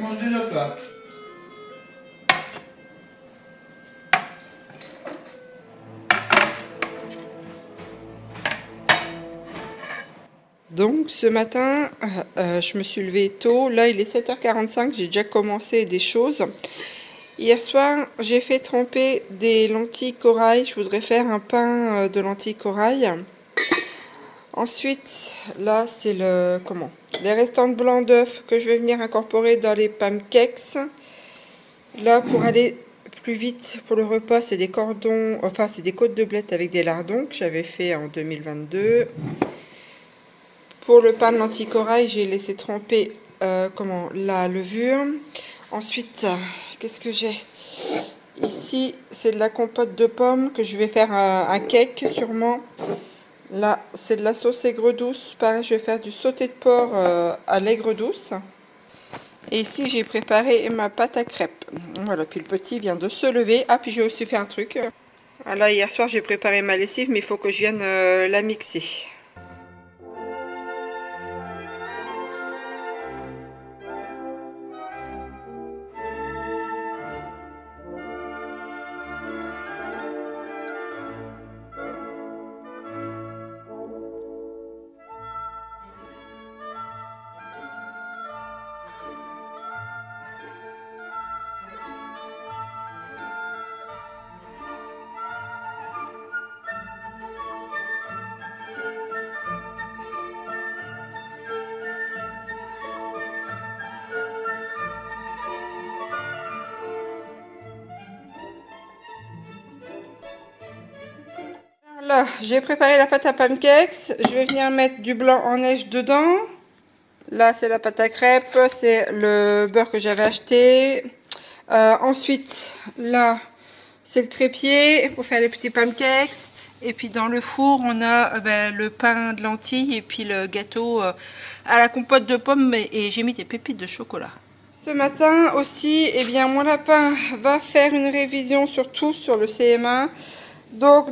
mange déjà pas. Donc ce matin, je me suis levée tôt. Là, il est 7h45, j'ai déjà commencé des choses. Hier soir, j'ai fait tremper des lentilles corail. Je voudrais faire un pain de lentilles corail. Ensuite, là, c'est les restants de blanc d'œuf que je vais venir incorporer dans les pancakes. Là, pour aller plus vite pour le repas, c'est des cordons, enfin, c'est des côtes de blettes avec des lardons que j'avais fait en 2022. Pour le pain de lentilles corail, j'ai laissé tremper la levure. Ensuite, qu'est-ce que j'ai ici? C'est de la compote de pommes que je vais faire un cake sûrement. Là, c'est de la sauce aigre douce. Pareil, je vais faire du sauté de porc à l'aigre douce. Et ici, j'ai préparé ma pâte à crêpes. Voilà, puis le petit vient de se lever. Ah, puis j'ai aussi fait un truc. Ah, là, hier soir, j'ai préparé ma lessive, mais il faut que je vienne la mixer. Là, j'ai préparé la pâte à pancakes. Je vais venir mettre du blanc en neige dedans. Là, c'est la pâte à crêpes. C'est le beurre que j'avais acheté. Ensuite, là, c'est le trépied pour faire les petits pancakes. Et puis dans le four, on a le pain de lentilles et puis le gâteau à la compote de pommes. Et j'ai mis des pépites de chocolat. Ce matin aussi, eh bien, mon lapin va faire une révision sur le CM1. Donc,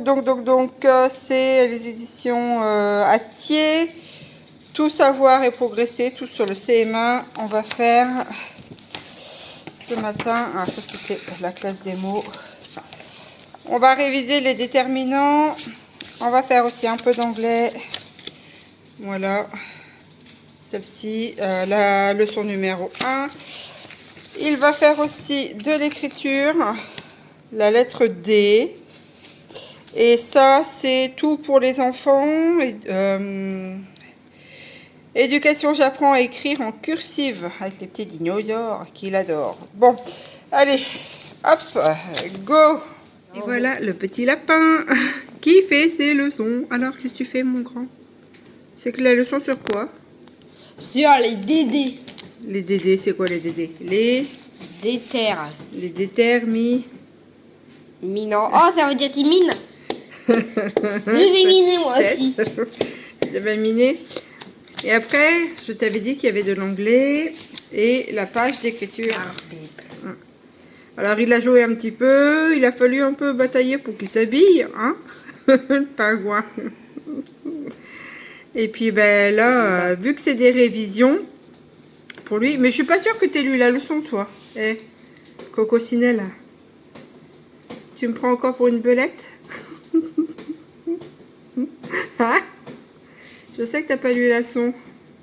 c'est les éditions Atier. Tout savoir et progresser, tout sur le CM1. On va faire ce matin, ça c'était la classe des mots. On va réviser les déterminants. On va faire aussi un peu d'anglais. Voilà. Celle-ci, la leçon numéro 1. Il va faire aussi de l'écriture, la lettre D. Et ça, c'est tout pour les enfants. Éducation, j'apprends à écrire en cursive avec les petits dinosaures qu'il adore. Bon, allez, hop, go. Et voilà le petit lapin qui fait ses leçons. Alors, qu'est-ce que tu fais, mon grand? C'est que la leçon sur quoi? Sur les DD. Les DD, c'est quoi les DD? Les déterminants. Minant. Oh, ça veut dire qu'il mine. Je vais miner moi aussi. Ça va miner. Et après, je t'avais dit qu'il y avait de l'anglais et la page d'écriture. Alors, il a joué un petit peu. Il a fallu un peu batailler pour qu'il s'habille. Hein? Le pingouin. Et puis, là, vu que c'est des révisions, pour lui... Mais je suis pas sûre que tu aies lu la leçon, toi. Coco Cinelle. Tu me prends encore pour une belette? Hein? Je sais que t'as pas lu la leçon,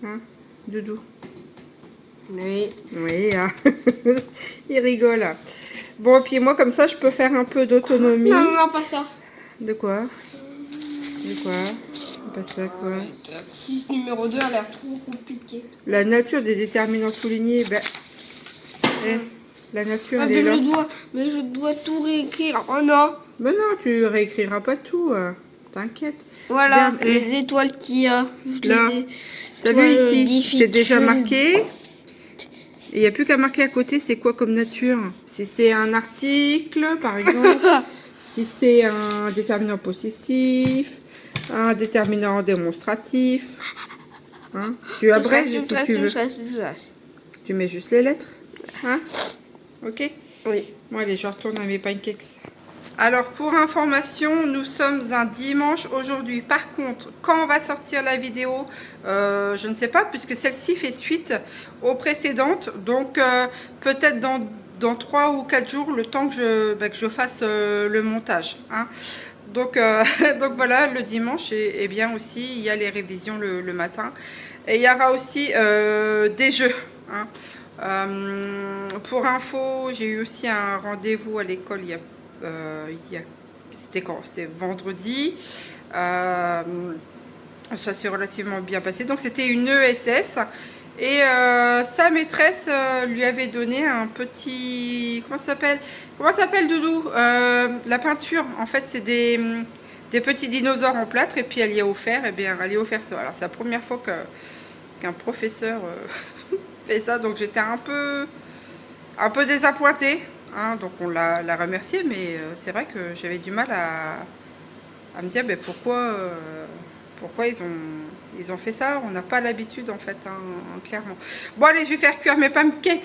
hein, Doudou. Oui. Oui, hein. Il rigole. Bon, puis moi, comme ça, je peux faire un peu d'autonomie. Non, pas ça. De quoi? De quoi? Pas ça, quoi? L'exercice numéro 2 a l'air trop compliqué. La nature des déterminants soulignés, la nature, elle est là. Mais je dois tout réécrire. Oh non. Ben non, tu réécriras pas tout. T'inquiète. Voilà, Regarde, les étoiles qu'il y a. Là, t'as vu ici, c'est déjà marqué. Et il n'y a plus qu'à marquer à côté, c'est quoi comme nature? Si c'est un article, par exemple, si c'est un déterminant possessif, un déterminant démonstratif. Hein? Tu abrèges si tu veux. Tu mets juste les lettres. Hein? Ok? Oui. Bon, allez, je retourne à mes pancakes. Alors pour information, nous sommes un dimanche aujourd'hui. Par contre, quand on va sortir la vidéo, je ne sais pas, puisque celle-ci fait suite aux précédentes. Donc peut-être dans 3 ou 4 jours, le temps que je fasse le montage. Hein. Donc, donc voilà, le dimanche est bien aussi. Il y a les révisions le matin. Et il y aura aussi des jeux. Hein. Pour info, j'ai eu aussi un rendez-vous à l'école c'était quand? C'était vendredi. Ça s'est relativement bien passé. Donc c'était une ESS. Et sa maîtresse lui avait donné un petit... Comment ça s'appelle? Comment ça s'appelle, Doudou? La peinture. En fait, c'est des petits dinosaures en plâtre. Et puis elle y a offert. Et bien, elle y a offert ça. Alors c'est la première fois qu'un professeur fait ça. Donc j'étais un peu désappointée. Hein, donc on l'a remercié. Mais c'est vrai que j'avais du mal à me dire pourquoi ils ont fait ça. On n'a pas l'habitude en fait, hein, clairement. Bon allez, je vais faire cuire mes pancakes.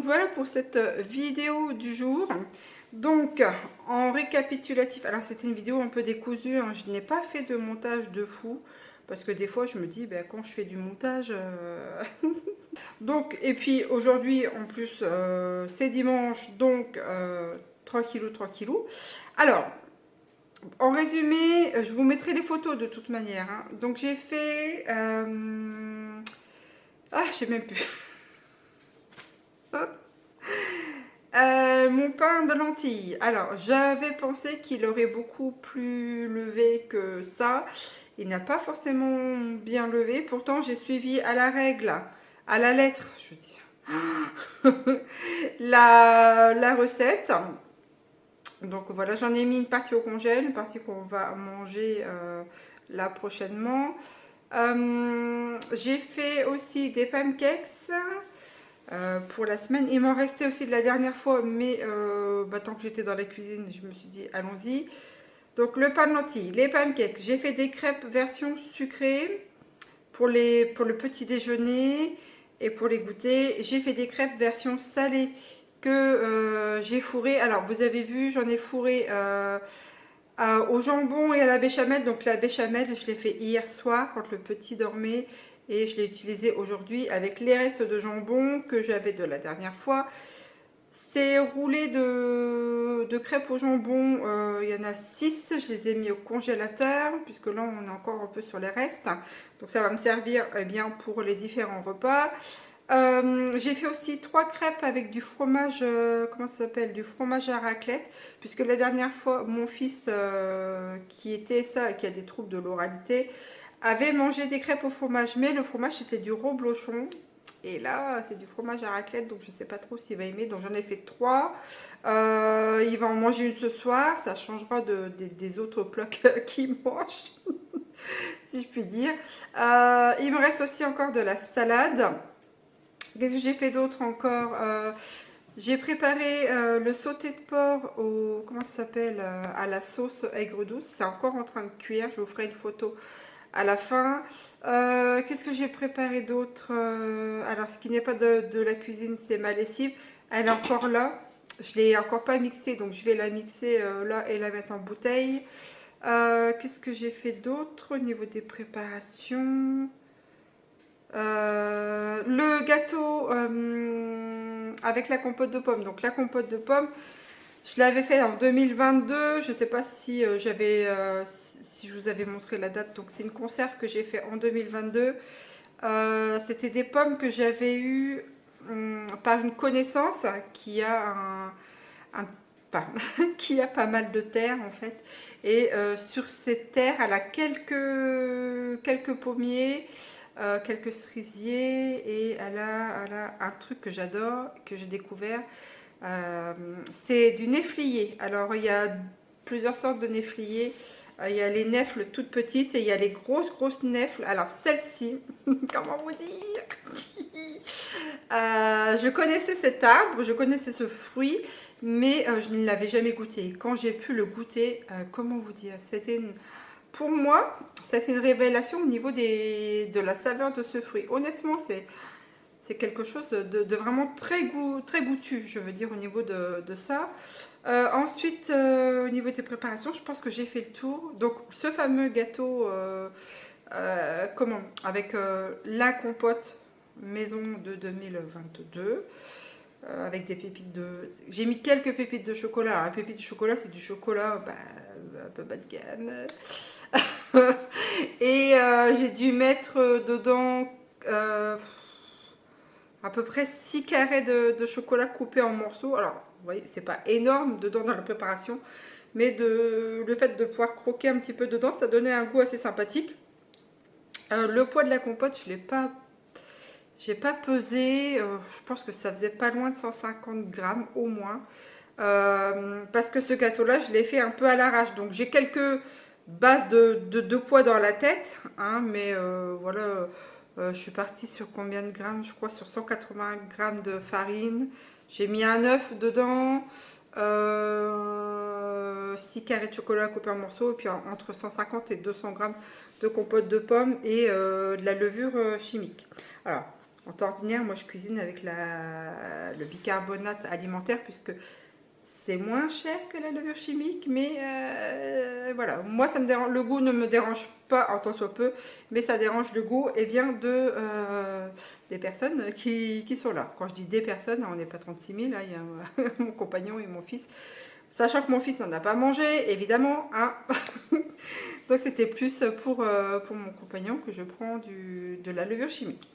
voilà pour cette vidéo du jour. Donc en récapitulatif, alors c'était une vidéo un peu décousue, hein, je n'ai pas fait de montage de fou. Parce que des fois je me dis, ben, quand je fais du montage... Donc, et puis aujourd'hui en plus c'est dimanche, donc tranquillou, tranquillou. Alors, en résumé, je vous mettrai les photos de toute manière, hein. Donc j'ai fait... Ah, je sais même plus. Mon pain de lentilles. Alors, j'avais pensé qu'il aurait beaucoup plus levé que ça. Il n'a pas forcément bien levé. Pourtant, j'ai suivi à la règle, à la lettre, je veux dire, la recette. Donc voilà, j'en ai mis une partie au congèle, une partie qu'on va manger là prochainement. J'ai fait aussi des pancakes pour la semaine. Il m'en restait aussi de la dernière fois, mais tant que j'étais dans la cuisine, je me suis dit allons-y. Donc le pain de lentilles, les pancakes. J'ai fait des crêpes version sucrée pour le petit déjeuner et pour les goûters. J'ai fait des crêpes version salée que j'ai fourré. Alors vous avez vu, j'en ai fourré au jambon et à la béchamel. Donc la béchamel, je l'ai fait hier soir quand le petit dormait. Et je l'ai utilisé aujourd'hui avec les restes de jambon que j'avais de la dernière fois. Ces roulés de crêpes au jambon, il y en a 6. Je les ai mis au congélateur puisque là on est encore un peu sur les restes. Donc ça va me servir bien pour les différents repas. J'ai fait aussi 3 crêpes avec du fromage, comment ça s'appelle, du fromage à raclette, puisque la dernière fois, mon fils, qui a des troubles de l'oralité, avait mangé des crêpes au fromage, mais le fromage c'était du reblochon, et là c'est du fromage à raclette, donc je sais pas trop s'il va aimer, donc j'en ai fait 3. Il va en manger une ce soir, ça changera des autres plats qu'il mange, si je puis dire. Il me reste aussi encore de la salade. Qu'est-ce que j'ai fait d'autre encore? J'ai préparé le sauté de porc au, comment ça s'appelle, à la sauce aigre douce. C'est encore en train de cuire. Je vous ferai une photo à la fin. Qu'est-ce que j'ai préparé d'autre? Alors, ce qui n'est pas de la cuisine, c'est ma lessive. Elle est encore là. Je ne l'ai encore pas mixée, donc je vais la mixer là et la mettre en bouteille. Qu'est-ce que j'ai fait d'autre au niveau des préparations? Le gâteau avec la compote de pommes. Donc la compote de pommes, je l'avais fait en 2022. Je ne sais pas si si je vous avais montré la date. Donc c'est une conserve que j'ai fait en 2022. C'était des pommes que j'avais eues par une connaissance qui a qui a pas mal de terre en fait. Et sur ces terres, elle a quelques pommiers. Quelques cerisiers et elle a un truc que j'adore, que j'ai découvert, c'est du néflier. Alors il y a plusieurs sortes de néfliers. Il y a les nèfles toutes petites et il y a les grosses nèfles. Alors celle-ci, comment vous dire, je connaissais cet arbre, je connaissais ce fruit, mais je ne l'avais jamais goûté. Quand j'ai pu le goûter, comment vous dire, pour moi, c'était une révélation au niveau de la saveur de ce fruit. Honnêtement, c'est quelque chose de vraiment très goûtu, je veux dire, au niveau de ça. Ensuite, au niveau des préparations, je pense que j'ai fait le tour. Donc, ce fameux gâteau, avec la compote maison de 2022. Avec des pépites de... J'ai mis quelques pépites de chocolat. Un pépite de chocolat, c'est du chocolat un peu bas de gamme. Et j'ai dû mettre dedans à peu près 6 carrés de chocolat coupés en morceaux. Alors, vous voyez, c'est pas énorme dedans dans la préparation, mais le fait de pouvoir croquer un petit peu dedans, ça donnait un goût assez sympathique. Le poids de la compote, j'ai pas pesé. Je pense que ça faisait pas loin de 150 grammes au moins. Parce que ce gâteau-là, je l'ai fait un peu à l'arrache. Donc j'ai quelques bases de poids dans la tête, hein, mais voilà, je suis partie sur combien de grammes? Je crois sur 180 grammes de farine. J'ai mis un œuf dedans, 6 carrés de chocolat coupés en morceaux, et puis entre 150 et 200 grammes de compote de pommes et de la levure chimique. Alors, En temps ordinaire, moi je cuisine avec le bicarbonate alimentaire puisque c'est moins cher que la levure chimique, mais voilà, moi ça me dérange, le goût ne me dérange pas en tant soit peu, mais ça dérange le goût et bien des personnes qui sont là. Quand je dis des personnes, on n'est pas 36 000, là, il y a mon compagnon et mon fils, sachant que mon fils n'en a pas mangé, évidemment, hein. Donc c'était plus pour mon compagnon que je prends de la levure chimique.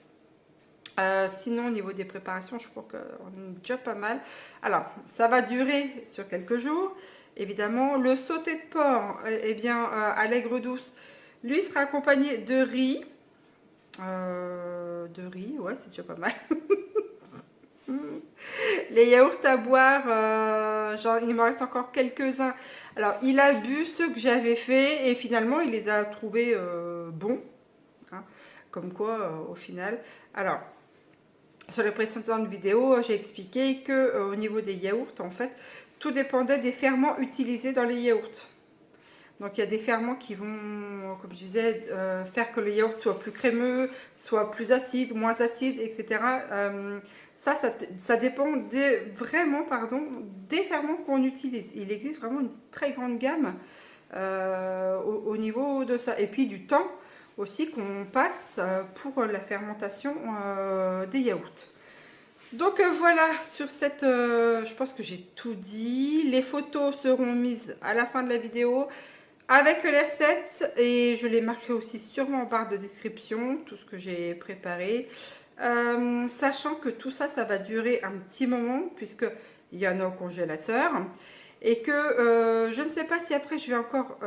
Sinon, au niveau des préparations, je crois qu'on est déjà pas mal. Alors, ça va durer sur quelques jours. Évidemment, le sauté de porc, eh bien, à l'aigre douce, lui sera accompagné de riz. Ouais, c'est déjà pas mal. Les yaourts à boire, il me reste encore quelques-uns. Alors, il a bu ceux que j'avais fait et finalement, il les a trouvés bons. Hein, comme quoi, au final. Alors, sur les précédentes vidéos, j'ai expliqué que au niveau des yaourts, en fait, tout dépendait des ferments utilisés dans les yaourts. Donc il y a des ferments qui vont, comme je disais, faire que le yaourt soit plus crémeux, soit plus acide, moins acide, etc. Ça dépend vraiment des ferments qu'on utilise. Il existe vraiment une très grande gamme au niveau de ça. Et puis du temps aussi qu'on passe pour la fermentation des yaourts. Donc voilà, sur cette, je pense que j'ai tout dit. Les photos seront mises à la fin de la vidéo avec les recettes et je les marquerai aussi sûrement en barre de description, tout ce que j'ai préparé. Sachant que tout ça, ça va durer un petit moment puisque il y en a au congélateur. Et que je ne sais pas si après je vais encore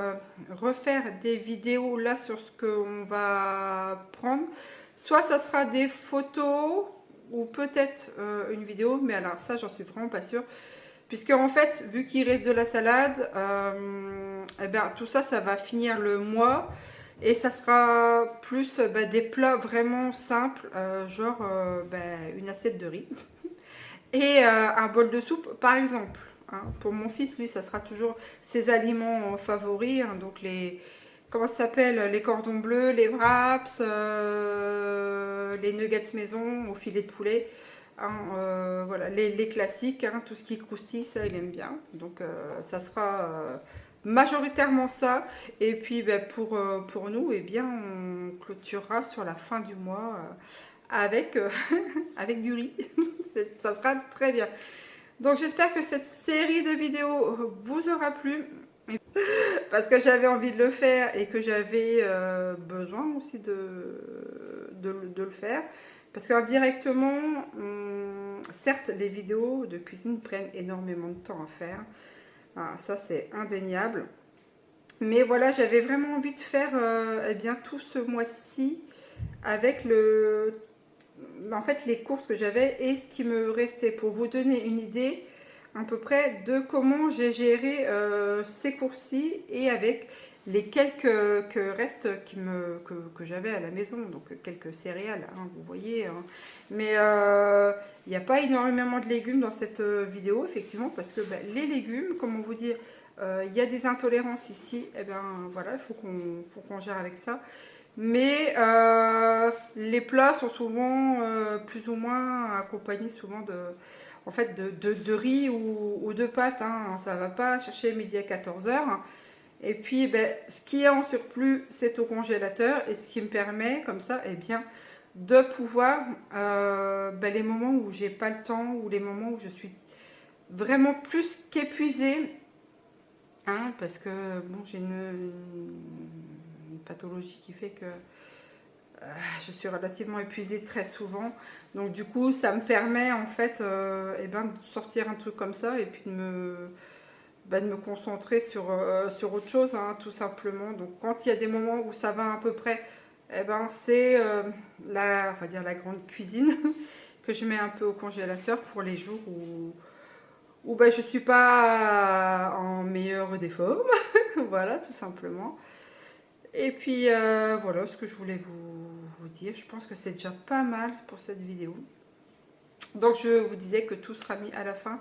refaire des vidéos là sur ce qu'on va prendre. Soit ça sera des photos ou peut-être une vidéo, mais alors ça j'en suis vraiment pas sûre. Puisque en fait, vu qu'il reste de la salade, eh ben, tout ça, ça va finir le mois. Et ça sera plus des plats vraiment simples, genre une assiette de riz et un bol de soupe par exemple. Hein. Pour mon fils, lui, ça sera toujours ses aliments favoris. Hein, donc les, comment ça s'appelle, les cordons bleus, les wraps, les nuggets maison au filet de poulet. Hein, voilà, les classiques, hein, tout ce qui croustille, ça il aime bien. Donc ça sera majoritairement ça. Et puis pour nous, eh bien, on clôturera sur la fin du mois avec, avec du riz. Ça sera très bien. Donc j'espère que cette série de vidéos vous aura plu. Parce que j'avais envie de le faire et que j'avais besoin aussi de le faire. Parce que directement, certes, les vidéos de cuisine prennent énormément de temps à faire. Ah, ça, c'est indéniable. Mais voilà, j'avais vraiment envie de faire eh bien, tout ce mois-ci avec en fait, les courses que j'avais et ce qui me restait pour vous donner une idée à peu près de comment j'ai géré ces courses-ci et avec les quelques restes que j'avais à la maison, donc quelques céréales, hein, vous voyez. Hein. Mais il n'y a pas énormément de légumes dans cette vidéo, effectivement, parce que les légumes, comment vous dire, il y a des intolérances ici, et bien voilà, il faut qu'on gère avec ça. Mais les plats sont souvent plus ou moins accompagnés souvent en fait de riz ou de pâtes. Hein. Ça ne va pas chercher midi à 14h. Et puis, ce qui est en surplus, c'est au congélateur. Et ce qui me permet, comme ça, eh bien, de pouvoir, les moments où j'ai pas le temps, ou les moments où je suis vraiment plus qu'épuisée, hein, parce que bon, j'ai une pathologie qui fait que je suis relativement épuisée très souvent. Donc du coup, ça me permet en fait de sortir un truc comme ça et puis de me concentrer sur autre chose, hein, tout simplement. Donc quand il y a des moments où ça va à peu près, c'est on va dire la grande cuisine que je mets un peu au congélateur pour les jours où je suis pas en meilleure des formes. Voilà, tout simplement. Et puis voilà ce que je voulais vous dire. Je pense que c'est déjà pas mal pour cette vidéo. Donc je vous disais que tout sera mis à la fin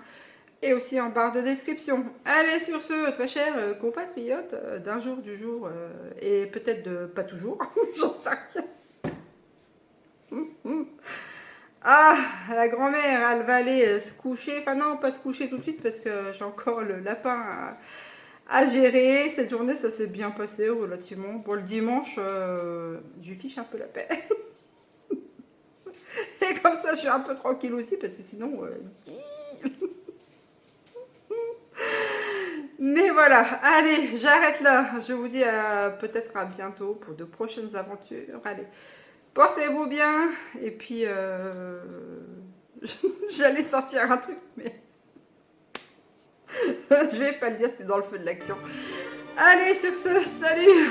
et aussi en barre de description. Allez, sur ce, très chers compatriotes d'un jour, du jour et peut-être de pas toujours, j'en sais rien. Ah, la grand-mère, elle va aller se coucher. Enfin non, pas se coucher tout de suite parce que j'ai encore le lapin à gérer. Cette journée, ça s'est bien passé relativement. Bon, le dimanche, je lui fiche un peu la paix. Et comme ça, je suis un peu tranquille aussi parce que sinon... Mais voilà, allez, j'arrête là. Je vous dis peut-être à bientôt pour de prochaines aventures. Allez, portez-vous bien. Et puis, j'allais sortir un truc, mais je vais pas le dire, c'était dans le feu de l'action. Allez, sur ce, salut!